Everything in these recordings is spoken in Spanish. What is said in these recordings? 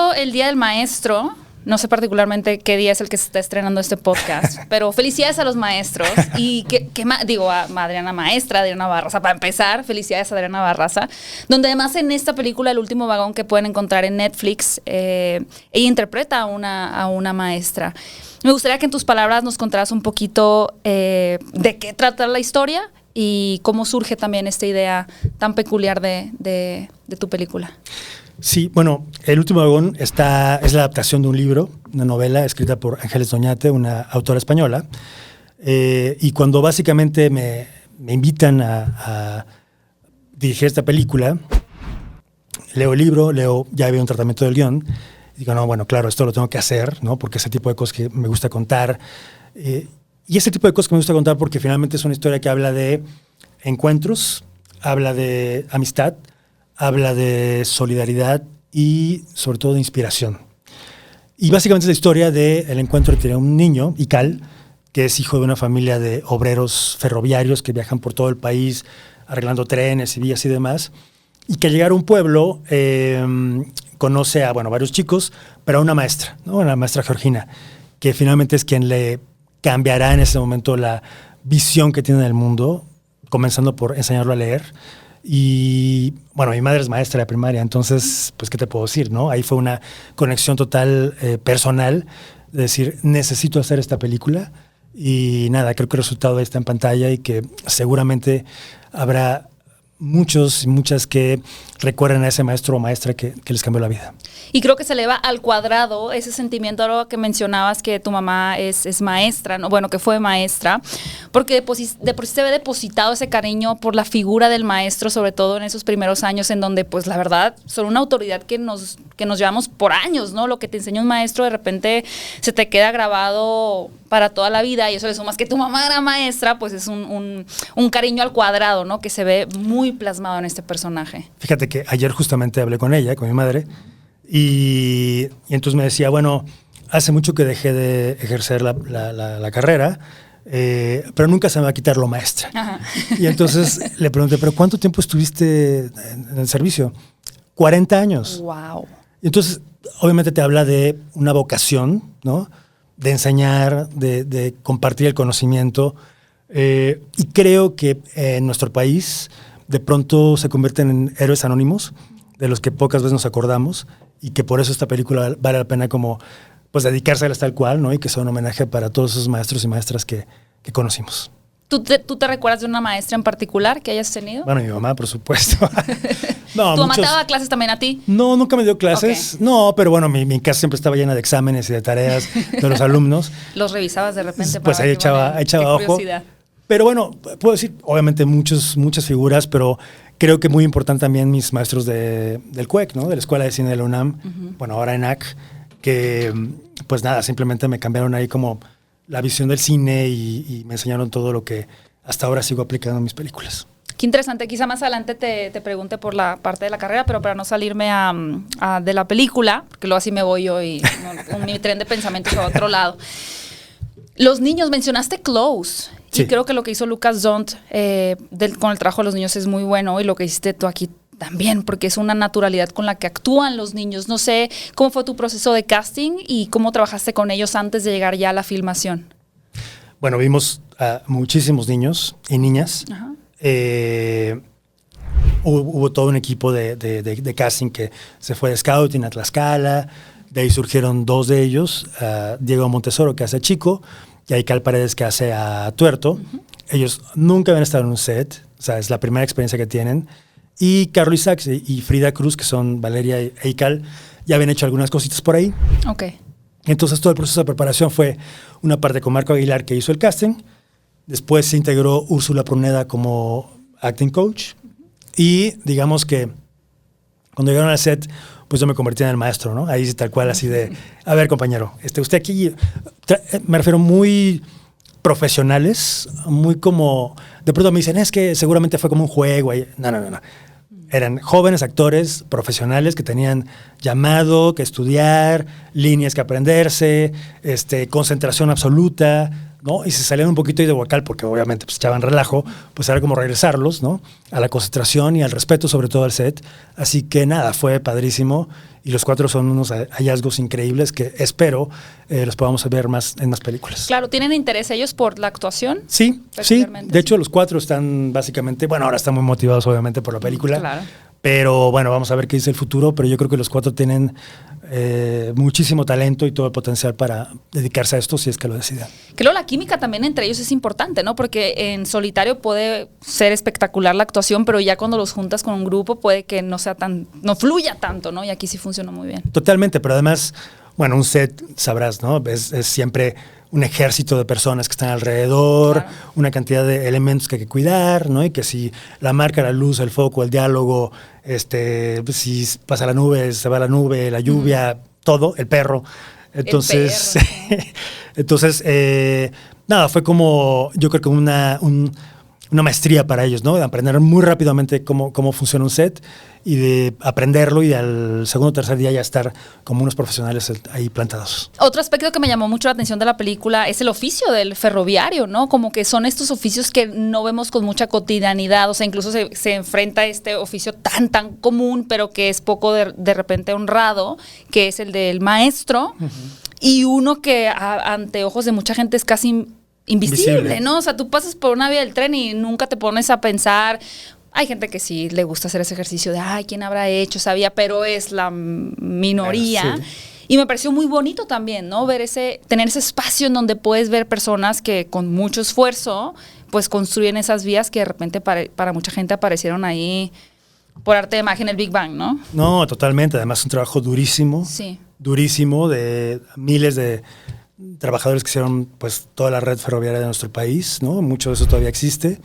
pasó el Día del Maestro. No sé particularmente qué día es el que se está estrenando este podcast, pero felicidades a los maestros. Y a Adriana Maestra, Adriana Barraza, para empezar, felicidades a Adriana Barraza, donde además en esta película, El último vagón, que pueden encontrar en Netflix, ella interpreta a una maestra. Me gustaría que en tus palabras nos contaras un poquito de qué trata la historia y cómo surge también esta idea tan peculiar de tu película. Sí, bueno, El último vagón es la adaptación de un libro, una novela escrita por Ángeles Doñate, una autora española. Y cuando básicamente me invitan a dirigir esta película, leo el libro, ya había un tratamiento del guión, y digo, no, bueno, claro, esto lo tengo que hacer, ¿no? Porque ese tipo de cosas que me gusta contar. Y ese tipo de cosas que me gusta contar porque finalmente es una historia que habla de encuentros, habla de amistad, habla de solidaridad y sobre todo de inspiración. Y básicamente es la historia del encuentro entre un niño, Ical, que es hijo de una familia de obreros ferroviarios que viajan por todo el país arreglando trenes y vías y demás, y que al llegar a un pueblo conoce a varios chicos, pero a una maestra, ¿no? Una maestra Georgina, que finalmente es quien le cambiará en ese momento la visión que tiene del mundo, comenzando por enseñarlo a leer. Y bueno, mi madre es maestra de primaria, entonces, pues, ¿qué te puedo decir, no? Ahí fue una conexión total personal, de decir, necesito hacer esta película. Y nada, creo que el resultado está en pantalla y que seguramente habrá muchos y muchas que recuerden a ese maestro o maestra que les cambió la vida. Y creo que se eleva al cuadrado ese sentimiento, ahora que mencionabas que tu mamá es maestra, ¿no? Bueno, que fue maestra, porque de por sí se ve depositado ese cariño por la figura del maestro, sobre todo en esos primeros años en donde, pues, la verdad, son una autoridad que nos llevamos por años, ¿no? Lo que te enseña un maestro de repente se te queda grabado para toda la vida, y eso le sumas que tu mamá era maestra, pues es un cariño al cuadrado, ¿no? Que se ve muy plasmado en este personaje. Fíjate que ayer justamente hablé con ella, con mi madre, y entonces me decía, bueno, hace mucho que dejé de ejercer la carrera, pero nunca se me va a quitar lo maestra. Ajá. Y entonces le pregunté, ¿pero cuánto tiempo estuviste en el servicio? 40 años. Wow. Y entonces, obviamente te habla de una vocación, ¿no? De enseñar, de compartir el conocimiento. Y creo que en nuestro país de pronto se convierten en héroes anónimos, de los que pocas veces nos acordamos, y que por eso esta película vale la pena como, pues, dedicárselas tal cual, ¿no? Y que sea un homenaje para todos esos maestros y maestras que conocimos. ¿Tú te recuerdas de una maestra en particular que hayas tenido? Bueno, mi mamá, por supuesto. No, ¿tu mamá te daba clases también a ti? No, nunca me dio clases. Okay. No, pero bueno, mi casa siempre estaba llena de exámenes y de tareas de los alumnos. ¿Los revisabas de repente? Pues ahí echaba ojo. Pero bueno, puedo decir, obviamente, muchas figuras, pero creo que muy importante también mis maestros del CUEC, ¿no? De la Escuela de Cine de la UNAM, bueno, ahora ENAC, que pues nada, simplemente me cambiaron ahí como la visión del cine y me enseñaron todo lo que hasta ahora sigo aplicando en mis películas. Qué interesante. Quizá más adelante te pregunte por la parte de la carrera, pero para no salirme de la película, porque luego así me voy yo y mi tren de pensamiento se va a otro lado. Los niños, mencionaste Close. Sí. Y creo que lo que hizo Lucas Dont con el trabajo de los niños es muy bueno, y lo que hiciste tú aquí también, porque es una naturalidad con la que actúan los niños. No sé cómo fue tu proceso de casting y cómo trabajaste con ellos antes de llegar ya a la filmación. Bueno, vimos a muchísimos niños y niñas. Ajá. Hubo todo un equipo de casting que se fue de scouting a Tlaxcala. De ahí surgieron dos de ellos, Diego Montesoro, que hace a Chico, y Ical Paredes, que hace a Tuerto. Uh-huh. Ellos nunca habían estado en un set, o sea, es la primera experiencia que tienen. Y Carlos Isaacs y Frida Cruz, que son Valeria e Ical, ya habían hecho algunas cositas por ahí. Ok. Entonces todo el proceso de preparación fue una parte con Marco Aguilar, que hizo el casting. Después se integró Úrsula Pruneda como acting coach. Y digamos que cuando llegaron al set, pues yo me convertí en el maestro, ¿no? Ahí tal cual, así de, a ver, compañero, usted aquí, me refiero muy profesionales, muy como, de pronto me dicen, es que seguramente fue como un juego. No. Eran jóvenes actores profesionales que tenían llamado, que estudiar, líneas que aprenderse, concentración absoluta, ¿no? Y si salían un poquito de huacal, porque obviamente pues echaban relajo, pues era como regresarlos, ¿no? A la concentración y al respeto sobre todo al set. Así que nada, fue padrísimo y los 4 son unos hallazgos increíbles que espero los podamos ver más en más películas. Claro, ¿tienen interés ellos por la actuación? Sí, de hecho los 4 están básicamente, bueno, ahora están muy motivados obviamente por la película. Claro. Pero bueno, vamos a ver qué dice el futuro, pero yo creo que los 4 tienen muchísimo talento y todo el potencial para dedicarse a esto si es que lo deciden. Que luego la química también entre ellos es importante, ¿no? Porque en solitario puede ser espectacular la actuación, pero ya cuando los juntas con un grupo puede que no fluya tanto, ¿no? Y aquí sí funcionó muy bien. Totalmente, pero además, bueno, un set, sabrás, ¿no? Es siempre un ejército de personas que están alrededor, claro, una cantidad de elementos que hay que cuidar, ¿no? Y que si la marca, la luz, el foco, el diálogo, si pasa la nube, se va la nube, la lluvia, todo, el perro. Entonces, nada, fue como, yo creo que una maestría para ellos, ¿no? De aprender muy rápidamente cómo funciona un set y de aprenderlo y al segundo o tercer día ya estar como unos profesionales ahí plantados. Otro aspecto que me llamó mucho la atención de la película es el oficio del ferroviario, ¿no? Como que son estos oficios que no vemos con mucha cotidianidad, o sea, incluso se enfrenta a este oficio tan común, pero que es poco de repente honrado, que es el del maestro, y uno que ante ojos de mucha gente es casi invisible, ¿no? O sea, tú pasas por una vía del tren y nunca te pones a pensar. Hay gente que sí le gusta hacer ese ejercicio de, ¿quién habrá hecho? Sabía, pero es la minoría. Sí. Y me pareció muy bonito también, ¿no? Tener ese espacio en donde puedes ver personas que con mucho esfuerzo, pues construyen esas vías que de repente para mucha gente aparecieron ahí por arte de magia en el Big Bang, ¿no? No, totalmente. Además, un trabajo durísimo. Sí. Durísimo, de miles de trabajadores que hicieron pues toda la red ferroviaria de nuestro país, ¿no? Mucho de eso todavía existe.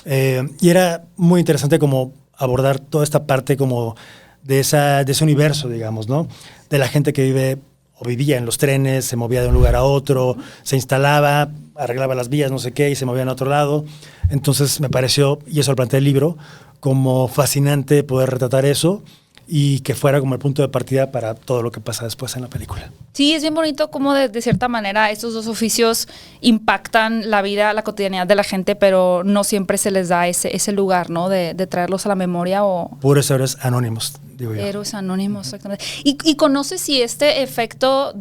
Y era muy interesante como abordar toda esta parte como de ese universo, digamos, ¿no? De la gente que vive o vivía en los trenes, se movía de un lugar a otro, se instalaba, arreglaba las vías, no sé qué, y se movían a otro lado. Entonces me pareció, y eso lo planteé el libro, como fascinante poder retratar eso y que fuera como el punto de partida para todo lo que pasa después en la película. Sí, es bien bonito cómo de cierta manera estos dos oficios impactan la vida, la cotidianidad de la gente, pero no siempre se les da ese lugar, ¿no? De traerlos a la memoria o... Puros héroes anónimos, digo yo. Héroes anónimos, exactamente. ¿Y conoces si este efecto,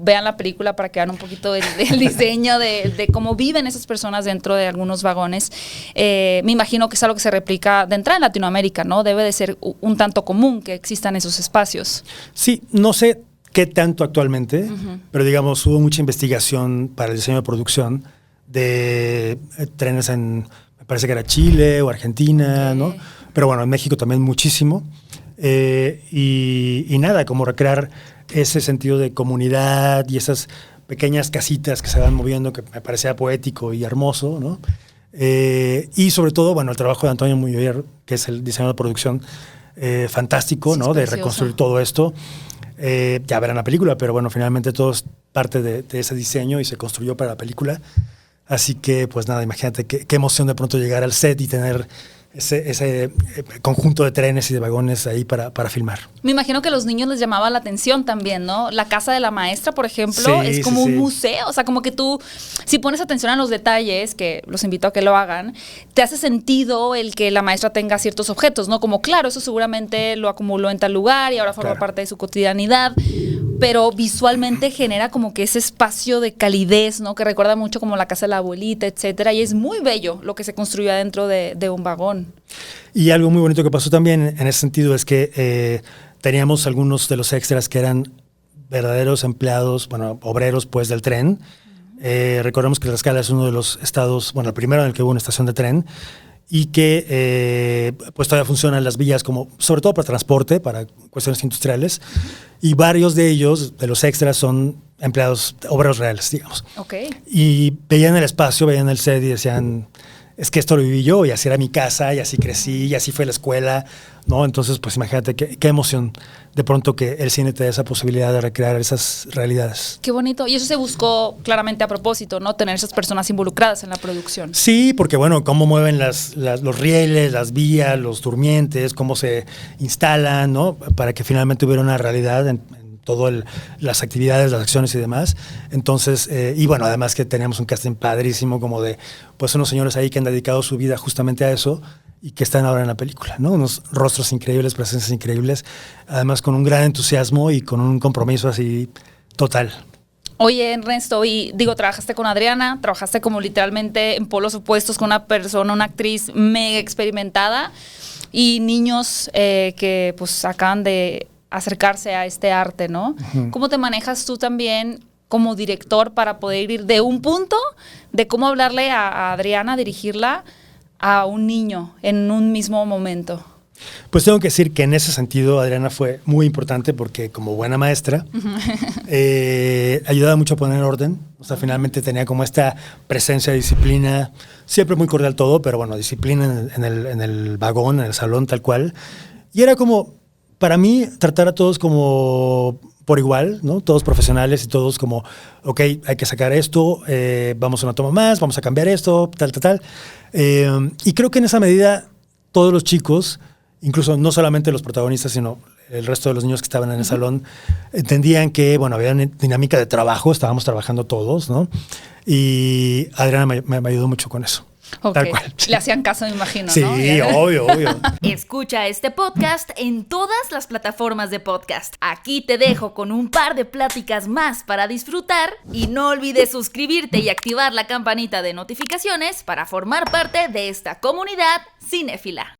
vean la película para que vean un poquito del diseño de cómo viven esas personas dentro de algunos vagones? Me imagino que es algo que se replica de entrada en Latinoamérica, ¿no? Debe de ser un tanto común que existan esos espacios. Sí, no sé qué tanto actualmente, pero digamos, hubo mucha investigación para el diseño de producción de trenes me parece que era Chile o Argentina, okay, ¿no? Pero bueno, en México también muchísimo. Y nada, como recrear ese sentido de comunidad y esas pequeñas casitas que se van moviendo, que me parecía poético y hermoso, ¿no? Y sobre todo, bueno, el trabajo de Antonio Muyer, que es el diseñador de producción, fantástico, sí, ¿no? De reconstruir todo esto. Ya verán la película, pero bueno, finalmente todo es parte de ese diseño y se construyó para la película. Así que, pues nada, imagínate qué emoción de pronto llegar al set y tener ese conjunto de trenes y de vagones ahí para filmar. Me imagino que a los niños les llamaba la atención también, ¿no? La casa de la maestra, por ejemplo, sí, es como un museo. O sea, como que tú, si pones atención a los detalles, que los invito a que lo hagan, te hace sentido el que la maestra tenga ciertos objetos, ¿no? Como, claro, eso seguramente lo acumuló en tal lugar y ahora forma parte de su cotidianidad, pero visualmente genera como que ese espacio de calidez, ¿no? Que recuerda mucho como la casa de la abuelita, etcétera, y es muy bello lo que se construyó adentro de un vagón. Y algo muy bonito que pasó también en ese sentido es que teníamos algunos de los extras que eran verdaderos empleados, bueno, obreros pues del tren. Recordemos que Tlaxcala es uno de los estados, bueno, el primero en el que hubo una estación de tren y que pues todavía funcionan las vías como, sobre todo para transporte, para cuestiones industriales, y varios de ellos, de los extras, son empleados, obreros reales, digamos. Okay. Y veían el espacio, veían el set y decían, es que esto lo viví yo y así era mi casa y así crecí y así fue la escuela, ¿no? Entonces, pues imagínate qué emoción de pronto que el cine te dé esa posibilidad de recrear esas realidades. Qué bonito. Y eso se buscó claramente a propósito, ¿no? Tener esas personas involucradas en la producción. Sí, porque bueno, cómo mueven los rieles, las vías, los durmientes, cómo se instalan, ¿no? Para que finalmente hubiera una realidad en todas las actividades, las acciones y demás. Entonces, y bueno, además que teníamos un casting padrísimo como de, pues unos señores ahí que han dedicado su vida justamente a eso y que están ahora en la película, ¿no? Unos rostros increíbles, presencias increíbles, además con un gran entusiasmo y con un compromiso así total. Oye, Ernesto, y digo, trabajaste con Adriana, trabajaste como literalmente en polos opuestos con una persona, una actriz mega experimentada y niños que pues acaban de acercarse a este arte, ¿no? Uh-huh. ¿Cómo te manejas tú también como director para poder ir de un punto de cómo hablarle a Adriana, dirigirla a un niño en un mismo momento? Pues tengo que decir que en ese sentido Adriana fue muy importante porque como buena maestra ayudaba mucho a poner orden. O sea, finalmente tenía como esta presencia, disciplina, siempre muy cordial todo, pero bueno, disciplina en el vagón, en el salón, tal cual. Y era como, para mí, tratar a todos como por igual, ¿no? Todos profesionales y todos como, ok, hay que sacar esto, vamos a una toma más, vamos a cambiar esto, tal. Y creo que en esa medida todos los chicos, incluso no solamente los protagonistas, sino el resto de los niños que estaban en el salón, entendían que, bueno, había una dinámica de trabajo, estábamos trabajando todos, ¿no? Y Adriana me ayudó mucho con eso. Okay. Tal cual. Le hacían caso, me imagino, sí, ¿no? Sí, obvio. Escucha este podcast en todas las plataformas de podcast. Aquí te dejo con un par de pláticas más para disfrutar y no olvides suscribirte y activar la campanita de notificaciones para formar parte de esta comunidad cinéfila.